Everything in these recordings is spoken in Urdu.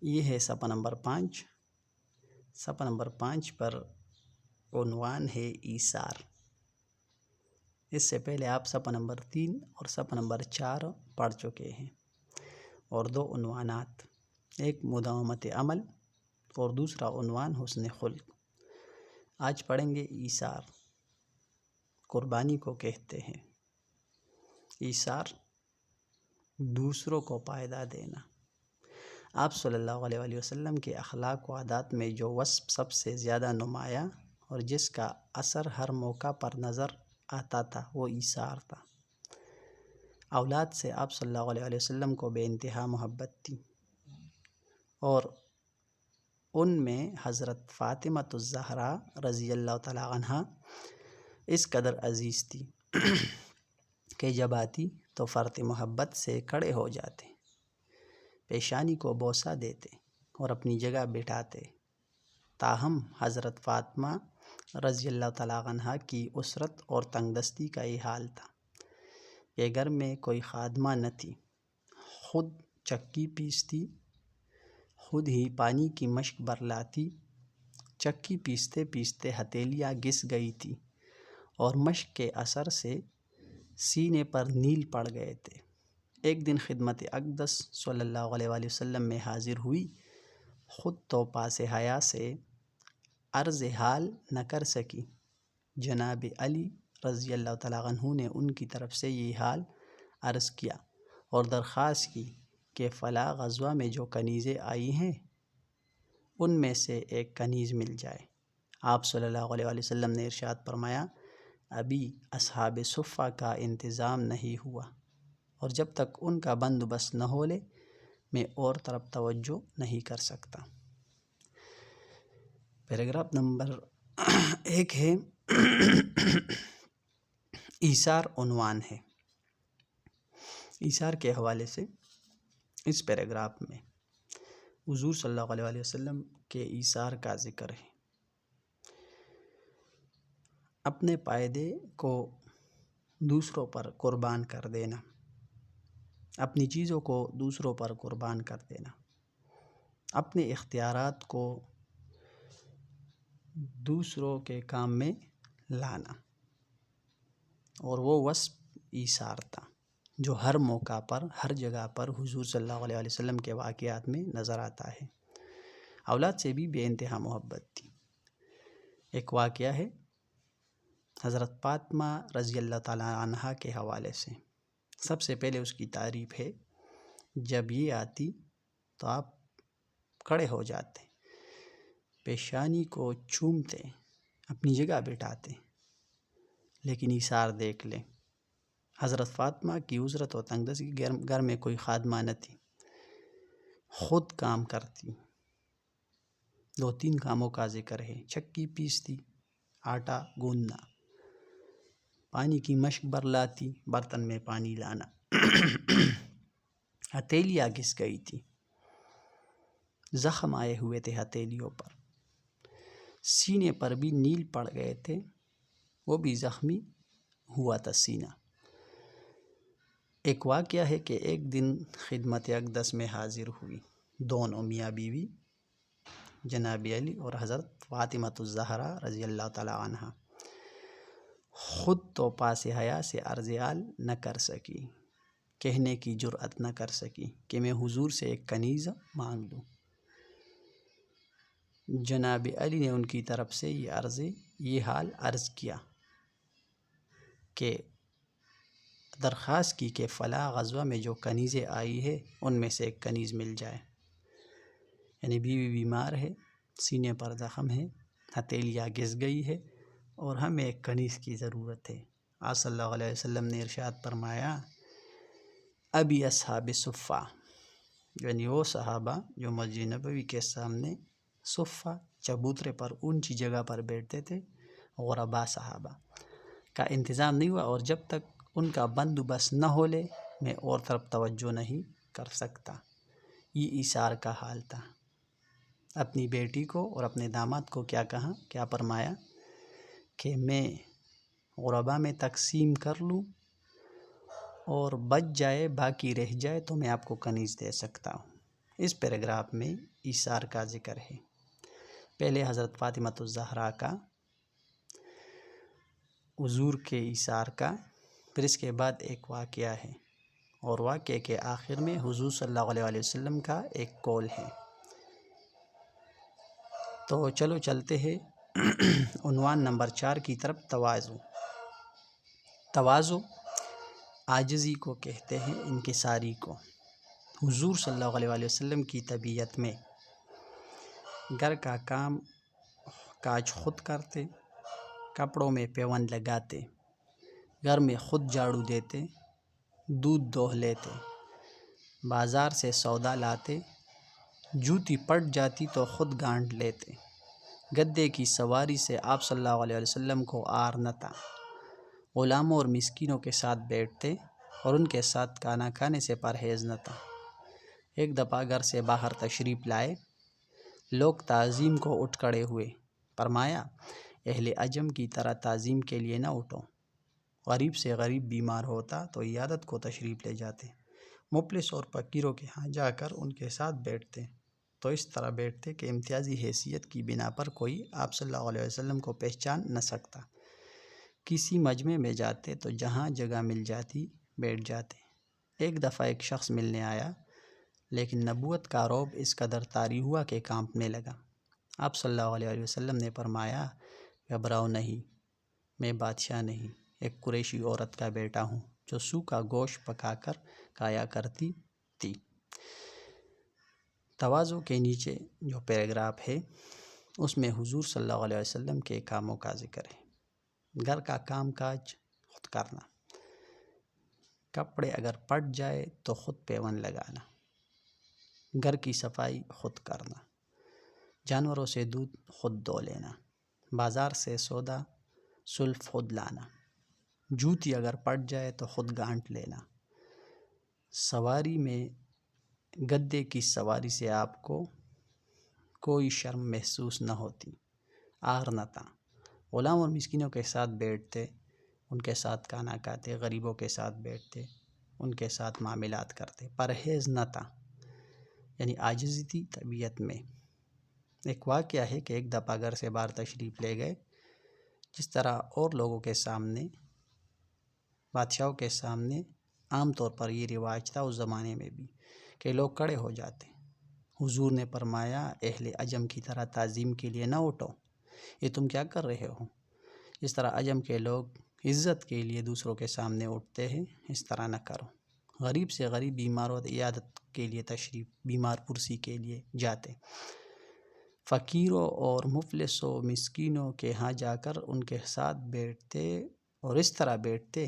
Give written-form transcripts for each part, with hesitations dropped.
یہ ہے صفحہ نمبر 5۔ صفحہ نمبر 5 پر عنوان ہے ایثار۔ اس سے پہلے آپ صفحہ نمبر 3 اور صفحہ نمبر 4 پڑھ چکے ہیں، اور 2 عنوانات، ایک مداومت عمل اور دوسرا عنوان حسن خلق۔ آج پڑھیں گے ایثار۔ قربانی کو کہتے ہیں ایثار، دوسروں کو فائدہ دینا۔ آپ صلی اللہ علیہ وآلہ وسلم کے اخلاق و عادات میں جو وصف سب سے زیادہ نمایاں اور جس کا اثر ہر موقع پر نظر آتا تھا وہ ایثار تھا۔ اولاد سے آپ صلی اللہ علیہ وآلہ وسلم کو بے انتہا محبت تھی، اور ان میں حضرت فاطمۃ الزہرا رضی اللہ تعالیٰ عنہا اس قدر عزیز تھی کہ جب آتی تو فرط محبت سے کھڑے ہو جاتے، پیشانی کو بوسہ دیتے اور اپنی جگہ بٹھاتے۔ تاہم حضرت فاطمہ رضی اللہ تعالیٰ عنہا کی اسرت اور تنگ دستی کا یہ حال تھا کہ گھر میں کوئی خادمہ نہ تھی، خود چکی پیستی، خود ہی پانی کی مشک بھر لاتی۔ چکی پیستے پیستے ہتھیلیاں گھس گئی تھی اور مشک کے اثر سے سینے پر نیل پڑ گئے تھے۔ ایک دن خدمت اقدس صلی اللہ علیہ وآلہ وسلم میں حاضر ہوئی، خود تو پاس حیا سے عرض حال نہ کر سکی۔ جناب علی رضی اللہ تعالیٰ عنہ نے ان کی طرف سے یہ حال عرض کیا اور درخواست کی کہ فلاں غزوہ میں جو کنیزیں آئی ہیں ان میں سے ایک کنیز مل جائے۔ آپ صلی اللہ علیہ وآلہ وسلم نے ارشاد فرمایا، ابھی اصحاب صفہ کا انتظام نہیں ہوا، اور جب تک ان کا بندوبست نہ ہو لے میں اور طرف توجہ نہیں کر سکتا۔ پیراگراف نمبر 1 ہے ایثار عنوان ہے۔ ایثار کے حوالے سے اس پیراگراف میں حضور صلی اللہ علیہ وآلہ وسلم کے ایثار کا ذکر ہے۔ اپنے فائدے کو دوسروں پر قربان کر دینا، اپنی چیزوں کو دوسروں پر قربان کر دینا، اپنے اختیارات کو دوسروں کے کام میں لانا، اور وہ وصف ایثار تھا جو ہر موقع پر ہر جگہ پر حضور صلی اللہ علیہ وآلہ وسلم کے واقعات میں نظر آتا ہے۔ اولاد سے بھی بے انتہا محبت تھی۔ ایک واقعہ ہے حضرت فاطمہ رضی اللہ تعالیٰ عنہا کے حوالے سے۔ سب سے پہلے اس کی تعریف ہے، جب یہ آتی تو آپ کھڑے ہو جاتے، پیشانی کو چومتے، اپنی جگہ بٹھاتے۔ لیکن ایثار دیکھ لیں، حضرت فاطمہ کی اسرت و تنگ دستی، گھر میں کوئی خادمہ نہ تھی، خود کام کرتی۔ 2-3 کاموں کا ذکر ہے، چکی پیستی، آٹا گوندنا، پانی کی مشک بھر لاتی، برتن میں پانی لانا، ہتھیلیاں گھس گئی تھی، زخم آئے ہوئے تھے ہتھیلیوں پر، سینے پر بھی نیل پڑ گئے تھے، وہ بھی زخمی ہوا تھا سینہ۔ ایک واقعہ ہے کہ ایک دن خدمت اقدس میں حاضر ہوئی، دونوں میاں بیوی، جناب علی اور حضرت فاطمۃ الزہرا رضی اللہ تعالیٰ عنہا۔ خود تو پاس حیا سے عرض حال نہ کر سکی، کہنے کی جرأت نہ کر سکی کہ میں حضور سے ایک کنیز مانگ لوں۔ جناب علی نے ان کی طرف سے یہ حال عرض کیا کہ درخواست کی کہ فلاں غزوہ میں جو کنیزیں آئی ہے ان میں سے ایک کنیز مل جائے، یعنی بیوی بیمار ہے، سینے پر زخم ہے، ہتھیلیاں گھس گئی ہے، اور ہمیں ایک کنیز کی ضرورت ہے۔ آپ صلی اللہ علیہ وسلم نے ارشاد فرمایا، ابھی اصحاب صفہ، یعنی وہ صحابہ جو مسجد نبوی کے سامنے صفہ چبوترے پر اونچی جگہ پر بیٹھتے تھے، غربا صحابہ کا انتظام نہیں ہوا، اور جب تک ان کا بندوبست نہ ہو لے میں اور طرف توجہ نہیں کر سکتا۔ یہ ایثار کا حال تھا۔ اپنی بیٹی کو اور اپنے داماد کو کیا فرمایا کہ میں غربا میں تقسیم کر لوں، اور بچ جائے، باقی رہ جائے تو میں آپ کو کنیز دے سکتا ہوں۔ اس پیراگراف میں ایثار کا ذکر ہے۔ پہلے حضرت فاطمہ الزہرا کا، حضور کے ایثار کا، پھر اس کے بعد ایک واقعہ ہے، اور واقعے کے آخر میں حضور صلی اللہ علیہ وسلم کا ایک قول ہے۔ تو چلو چلتے ہیں عنوان نمبر 4 کی طرف۔ تواضع۔ تواضع عاجزی کو کہتے ہیں، انکساری کو۔ حضور صلی اللہ علیہ وسلم کی طبیعت میں گھر کا کام کاج خود کرتے، کپڑوں میں پیوند لگاتے، گھر میں خود جھاڑو دیتے، دودھ دوہ لیتے، بازار سے سودا لاتے، جوتی پٹ جاتی تو خود گانٹھ لیتے، گدے کی سواری سے آپ صلی اللہ علیہ وسلم کو عار نہ تھا، غلاموں اور مسکینوں کے ساتھ بیٹھتے اور ان کے ساتھ کھانا کھانے سے پرہیز نہ تھا۔ ایک دفعہ گھر سے باہر تشریف لائے، لوگ تعظیم کو اٹھ کھڑے ہوئے، فرمایا اہل عجم کی طرح تعظیم کے لیے نہ اٹھو۔ غریب سے غریب بیمار ہوتا تو عیادت کو تشریف لے جاتے، مفلس اور فقیروں کے ہاں جا کر ان کے ساتھ بیٹھتے، تو اس طرح بیٹھتے کہ امتیازی حیثیت کی بنا پر کوئی آپ صلی اللہ علیہ وسلم کو پہچان نہ سکتا۔ کسی مجمع میں جاتے تو جہاں جگہ مل جاتی بیٹھ جاتے۔ ایک دفعہ ایک شخص ملنے آیا، لیکن نبوت کا رعب اس قدر طاری ہوا کہ کانپنے لگا۔ آپ صلی اللہ علیہ وسلم نے فرمایا گھبراؤ نہیں، میں بادشاہ نہیں، ایک قریشی عورت کا بیٹا ہوں جو سوکھا گوشت پکا کر کھایا کرتی تھی۔ تواضع کے نیچے جو پیراگراف ہے اس میں حضور صلی اللہ علیہ وسلم کے کاموں کا ذکر ہے۔ گھر کا کام کاج خود کرنا، کپڑے اگر پٹ جائے تو خود پیوند لگانا، گھر کی صفائی خود کرنا، جانوروں سے دودھ خود دو لینا، بازار سے سودا سلف خود لانا، جوتی اگر پٹ جائے تو خود گانٹھ لینا، سواری میں گدے کی سواری سے آپ کو کوئی شرم محسوس نہ ہوتی، عار نہ تھا، غلام اور مسکینوں کے ساتھ بیٹھتے، ان کے ساتھ کھانا کھاتے، غریبوں کے ساتھ بیٹھتے، ان کے ساتھ معاملات کرتے، پرہیز نہ تھا، یعنی عاجزی تھی طبیعت میں۔ ایک واقعہ ہے کہ ایک دفعہ گھر سے باہر تشریف لے گئے، جس طرح اور لوگوں کے سامنے، بادشاہوں کے سامنے عام طور پر یہ رواج تھا اس زمانے میں بھی کہ لوگ کھڑے ہو جاتے۔ حضور نے فرمایا اہل عجم کی طرح تعظیم کے لیے نہ اٹھو، یہ تم کیا کر رہے ہو؟ جس طرح عجم کے لوگ عزت کے لیے دوسروں کے سامنے اٹھتے ہیں، اس طرح نہ کرو۔ غریب سے غریب بیماروں عیادت کے لیے تشریف، بیمار پرسی کے لیے جاتے، فقیروں اور مفلسوں مسکینوں کے ہاں جا کر ان کے ساتھ بیٹھتے، اور اس طرح بیٹھتے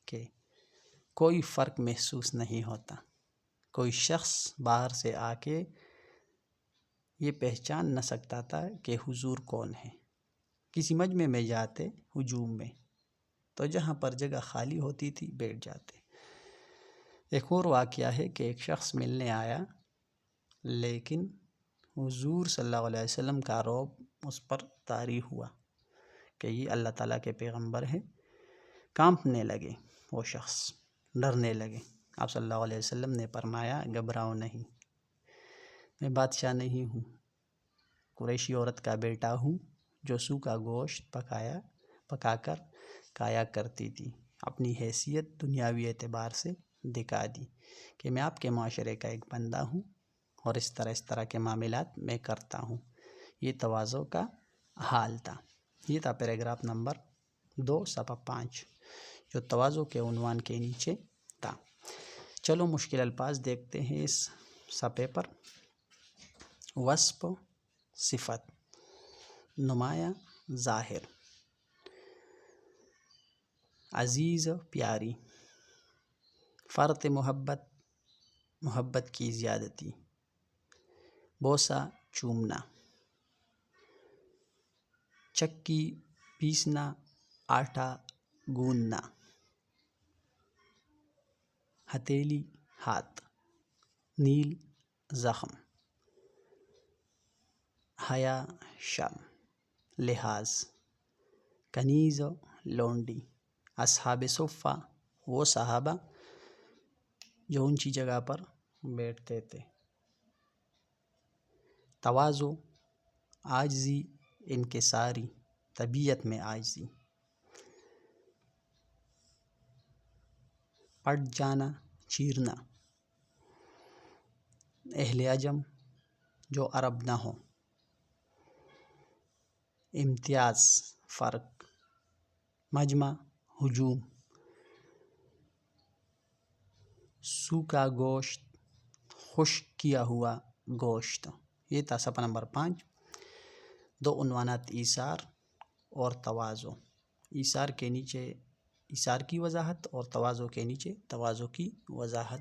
کہ کوئی فرق محسوس نہیں ہوتا، کوئی شخص باہر سے آ کے یہ پہچان نہ سکتا تھا کہ حضور کون ہے۔ کسی مجمع میں جاتے، ہجوم میں، تو جہاں پر جگہ خالی ہوتی تھی بیٹھ جاتے۔ ایک اور واقعہ ہے کہ ایک شخص ملنے آیا، لیکن حضور صلی اللہ علیہ وسلم کا رعب اس پر طاری ہوا کہ یہ اللہ تعالیٰ کے پیغمبر ہیں۔ کانپنے لگے، وہ شخص ڈرنے لگے۔ آپ صلی اللہ علیہ وسلم نے فرمایا گھبراؤ نہیں، میں بادشاہ نہیں ہوں، قریشی عورت کا بیٹا ہوں جو سوکھا گوشت پکا کر کھایا کرتی تھی۔ اپنی حیثیت دنیاوی اعتبار سے دکھا دی کہ میں آپ کے معاشرے کا ایک بندہ ہوں، اور اس طرح کے معاملات میں کرتا ہوں۔ یہ تواضع کا حال تھا۔ یہ تھا پیراگراف نمبر 2 صفحہ 5 جو تواضع کے عنوان کے نیچے تھا۔ چلو مشکل الفاظ دیکھتے ہیں اس صفحے پر۔ وصف، صفت، نمایاں، ظاہر، عزیز، پیاری، فرط محبت، محبت کی زیادتی، بوسہ، چومنا، چکی پیسنا، آٹا گوندنا، ہتھیلی، ہاتھ، نیل، زخم، حیا، شرم، لحاظ، کنیز، لونڈی، اصحاب صفہ، وہ صحابہ جو اونچی جگہ پر بیٹھتے تھے۔ تواضع، عاجزی، انکساری، طبیعت میں عاجزی. پٹ جانا، چیرنا. اہل عجم، جو عرب نہ ہو. امتیاز، فرق. مجمع، ہجوم. سوکھا گوشت، خشک کیا ہوا گوشت. یہ تھا صفحہ نمبر 5. 2 عنوانات ایثار اور تواضع. ایثار کے نیچے ایثار کی وضاحت اور تواضع کے نیچے تواضع کی وضاحت.